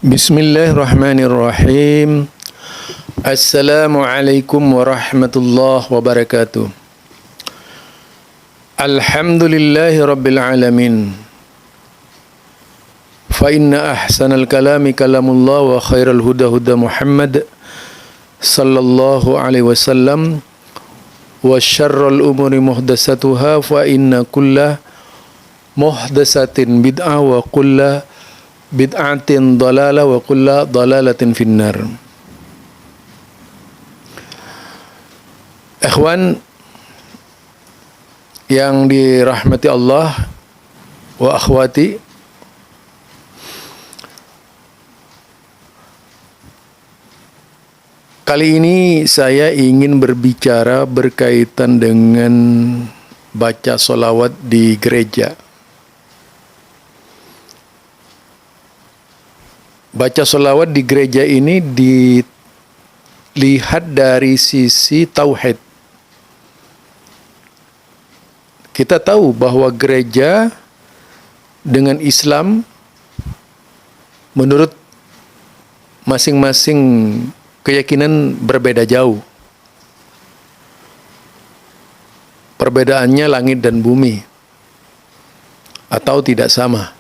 Bismillahirrahmanirrahim. Assalamualaikum warahmatullahi wabarakatuh. Alhamdulillahi rabbil alamin. Fa inna ahsanal kalami kalamullah wa khairal huda huda Muhammad sallallahu alaihi wasallam wa syarrul umuri muhdatsatuha fa inna kulla muhdatsatin bid'ah wa kulla bid'atin dalalah wa kulla dalalatin finnar. Ikhwan yang dirahmati Allah wa akhwati, kali ini saya ingin berbicara berkaitan dengan baca sholawat di gereja. Baca sholawat di gereja ini dilihat dari sisi tauhid. Kita tahu bahwa gereja dengan Islam menurut masing-masing keyakinan berbeda jauh. Perbedaannya langit dan bumi, atau tidak sama.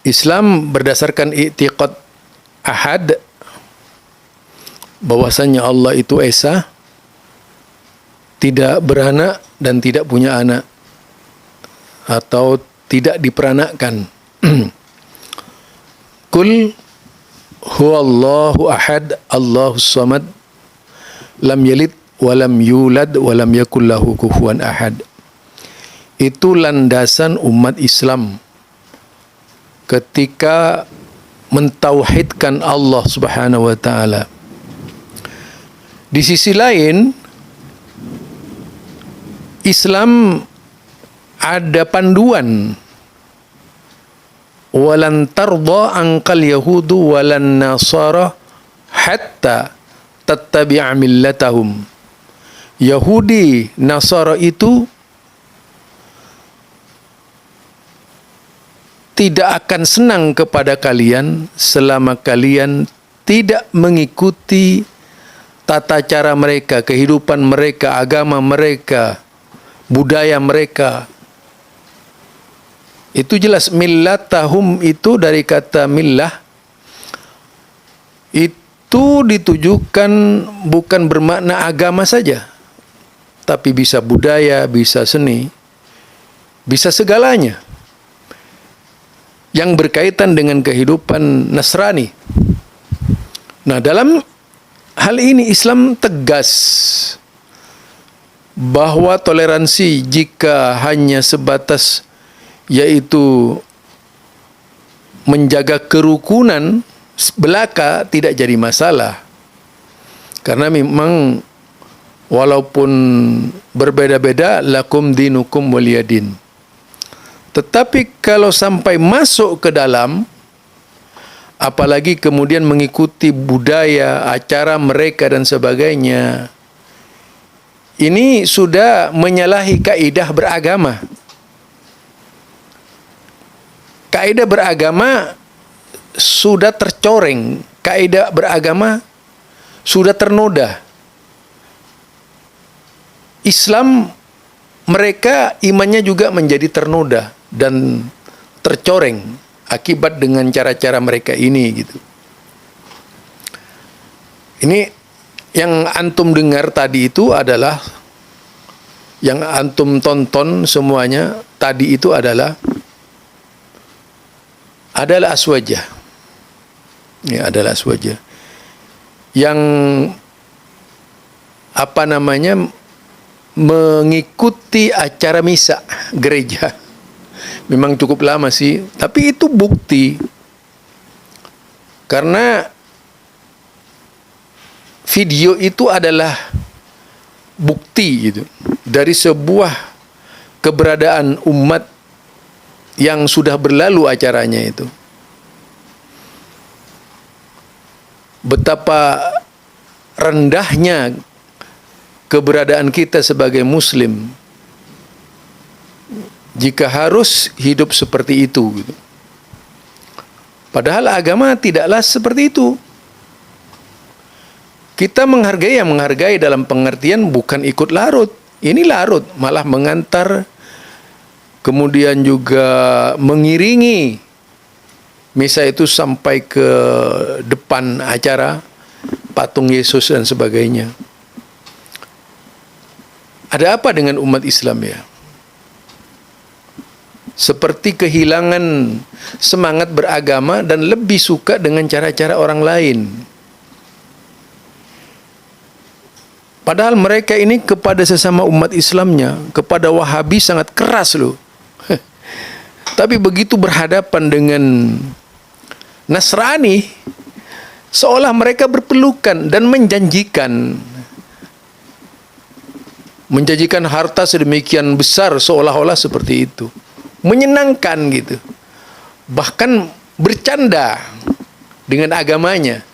Islam berdasarkan i'tiqad ahad, bahwasanya Allah itu esa, tidak beranak dan tidak punya anak, atau tidak diperanakkan. Kul huwallahu ahad, Allahus samad, lam yalid walam yulad walam yakul lahu kufuwan ahad. Itu landasan umat Islam ketika mentauhidkan Allah Subhanahu wa taala. Di sisi lain, Islam ada panduan, walan tardha ankal yahudu walan nasara hatta tattabi'a millatahum. Yahudi, Nasara itu tidak akan senang kepada kalian selama kalian tidak mengikuti tata cara mereka, kehidupan mereka, agama mereka, budaya mereka. Itu jelas. Millatahum itu dari kata millah, itu ditujukan bukan bermakna agama saja, tapi bisa budaya, bisa seni, bisa segalanya yang berkaitan dengan kehidupan Nasrani. Nah, dalam hal ini Islam tegas bahwa toleransi jika hanya sebatas yaitu menjaga kerukunan belaka tidak jadi masalah. Karena memang walaupun berbeda-beda, lakum dinukum waliyadin. Tetapi kalau sampai masuk ke dalam, apalagi kemudian mengikuti budaya, acara mereka dan sebagainya, ini sudah menyalahi kaidah beragama. Kaidah beragama sudah tercoreng, kaidah beragama sudah ternoda. Islam, mereka imannya juga menjadi ternoda dan tercoreng akibat dengan cara-cara mereka ini gitu. Ini yang antum dengar tadi itu adalah, yang antum tonton semuanya tadi itu adalah aswajah. Ya, adalah aswajah. Yang mengikuti acara misa gereja. Memang cukup lama sih, tapi itu bukti. Karena video itu adalah bukti gitu dari sebuah keberadaan umat yang sudah berlalu acaranya itu. Betapa rendahnya keberadaan kita sebagai muslim jika harus hidup seperti itu gitu. Padahal agama tidaklah seperti itu. Kita menghargai yang menghargai dalam pengertian bukan ikut larut. Ini larut, malah mengantar, kemudian juga mengiringi misa itu sampai ke depan acara, patung Yesus dan sebagainya. Ada apa dengan umat Islam ya? Seperti kehilangan semangat beragama dan lebih suka dengan cara-cara orang lain. Padahal mereka ini kepada sesama umat Islamnya, kepada Wahabi sangat keras loh. Tapi begitu berhadapan dengan Nasrani, seolah mereka berpelukan dan menjanjikan harta sedemikian besar, seolah-olah seperti itu. Menyenangkan gitu. Bahkan bercanda dengan agamanya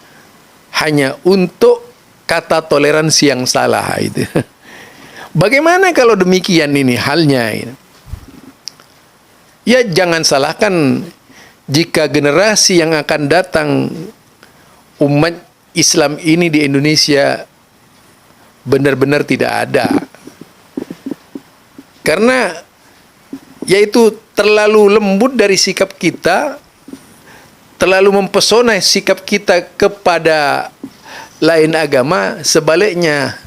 hanya untuk kata toleransi yang salah itu. Bagaimana kalau demikian ini halnya? Ya jangan salahkan jika generasi yang akan datang umat Islam ini di Indonesia benar-benar tidak ada. Karena yaitu terlalu lembut dari sikap kita, terlalu mempesona sikap kita kepada lain agama, sebaliknya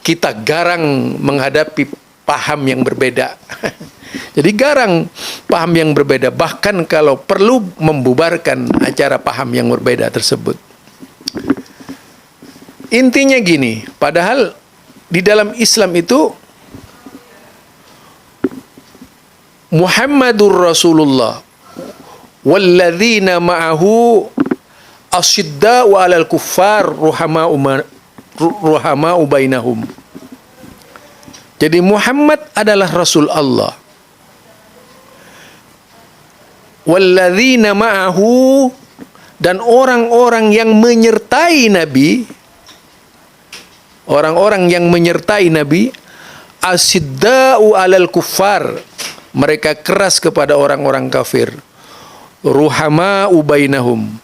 kita garang menghadapi paham yang berbeda. Jadi garang paham yang berbeda, bahkan kalau perlu membubarkan acara paham yang berbeda tersebut. Intinya gini, padahal di dalam Islam itu Muhammadur Rasulullah walladzina ma'ahu asyidda'u 'alal kuffar ruhama'u bainahum. Jadi Muhammad adalah Rasul Allah. Walladzina ma'ahu, dan orang-orang yang menyertai Nabi, orang-orang yang menyertai Nabi, asyidda'u 'alal kuffar, mereka keras kepada orang-orang kafir, ruhama'u bainahum,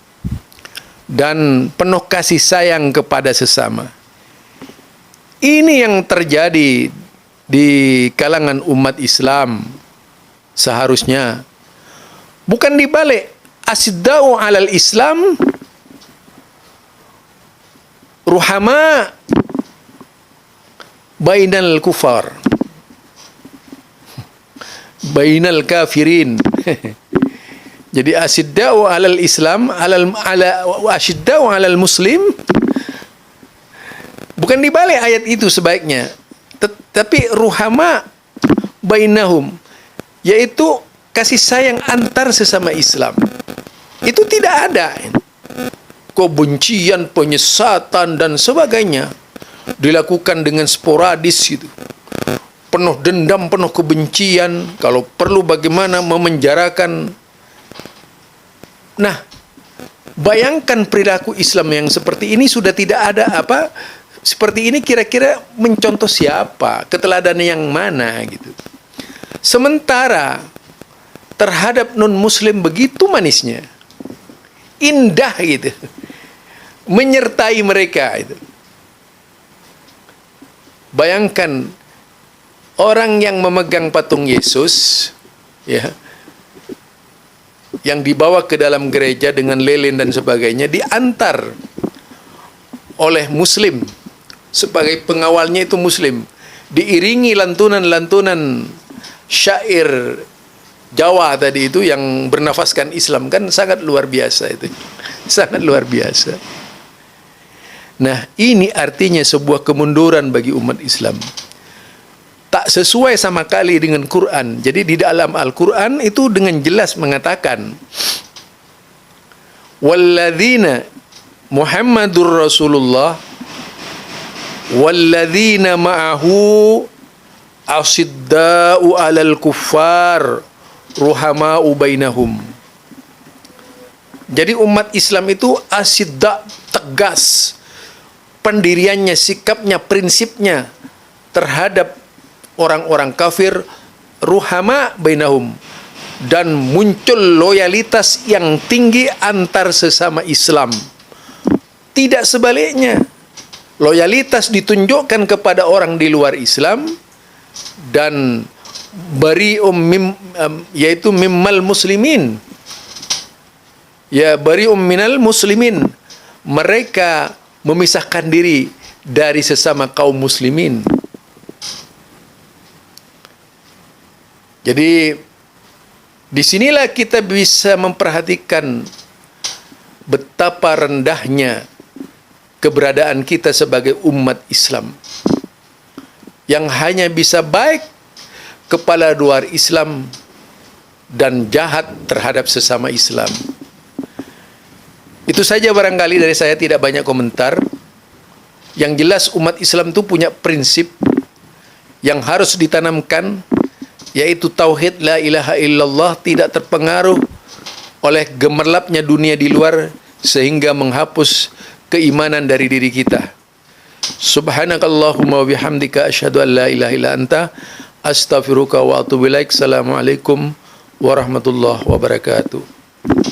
dan penuh kasih sayang kepada sesama. Ini yang terjadi di kalangan umat Islam seharusnya. Bukan dibalik, asyidda'u 'alal Islam, ruhama bainal kufar, bainal kafirin. Jadi asyidda'u 'alal Islam, asyidda'u 'alal Muslim, bukan dibalik ayat itu sebaiknya, tapi ruhama bainahum, yaitu kasih sayang antar sesama Islam. Itu tidak ada kebencian, penyesatan dan sebagainya dilakukan dengan sporadis gitu. Penuh dendam, penuh kebencian, kalau perlu bagaimana memenjarakan. Nah, bayangkan perilaku Islam yang seperti ini sudah tidak ada apa seperti ini, kira-kira mencontoh siapa, keteladanan yang mana gitu. Sementara terhadap non-muslim begitu manisnya, indah gitu, menyertai mereka itu. Bayangkan orang yang memegang patung Yesus, ya, yang dibawa ke dalam gereja dengan lilin dan sebagainya, diantar oleh muslim, sebagai pengawalnya itu muslim, diiringi lantunan-lantunan syair Jawa tadi itu yang bernafaskan Islam, kan sangat luar biasa itu. Sangat luar biasa. Nah, ini artinya sebuah kemunduran bagi umat Islam. Tak sesuai sama kali dengan Quran. Jadi di dalam Al-Quran itu dengan jelas mengatakan, walladzina Muhammadur Rasulullah walladzina ma'ahu asyidda'u 'alal kuffar ruhama'u bainahum. Jadi umat Islam itu asyidda, tegas pendiriannya, sikapnya, prinsipnya terhadap orang-orang kafir, ruhama bainahum, dan muncul loyalitas yang tinggi antar sesama Islam. Tidak sebaliknya. Loyalitas ditunjukkan kepada orang di luar Islam dan yaitu mimmal muslimin. Ya, bari'um minal muslimin. Mereka memisahkan diri dari sesama kaum muslimin. Jadi disinilah kita bisa memperhatikan betapa rendahnya keberadaan kita sebagai umat Islam yang hanya bisa baik kepada luar Islam dan jahat terhadap sesama Islam. Itu saja barangkali dari saya, tidak banyak komentar. Yang jelas umat Islam itu punya prinsip yang harus ditanamkan, yaitu tauhid la ilaha illallah, tidak terpengaruh oleh gemerlapnya dunia di luar sehingga menghapus keimanan dari diri kita. Subhanakallahumma wa bihamdika asyhadu an la ilaha illa anta astaghfiruka wa atubu ilaik. Assalamualaikum warahmatullahi wabarakatuh.